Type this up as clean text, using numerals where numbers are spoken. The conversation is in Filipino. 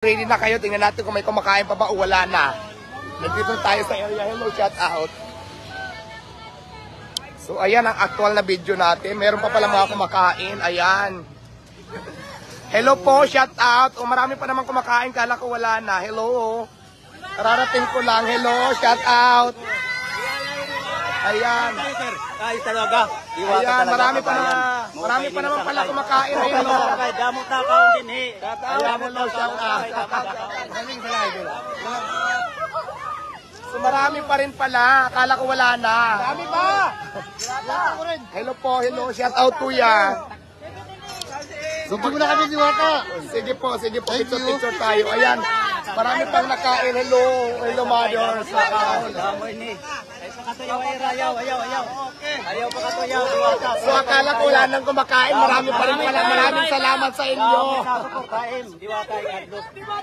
Ready na kayo, tingnan natin kung may kumakain pa ba o wala na. Nandito tayo sa area. Hello, shout out. So ayan ang actual na video natin. Meron pa pala mga kumakain. Ayan. Hello po, shout out. O marami pa naman kumakain, kala ko wala na. Hello. Kararating ko lang. Hello, shout out. Ayan. Ayos talaga. Ayan, marami pa naman pala kumakain. Ayan o. Damot na kaon din eh. Ayan, hello, shout out. So marami pa rin pala. Akala ko wala na. Marami pa. Hello po, hello. Shout out kuya. Hindi mo na kami diwata. Sige po, picture tayo. Ayan, marami pang nakain. Hello, hello mother. Damoy ni. Ayaw. Ayaw pa katuyaw. Diwata. So akala ko wala nang kumakain. Marami pa rin pala. Maraming salamat sa inyo. Diwata ay adlos.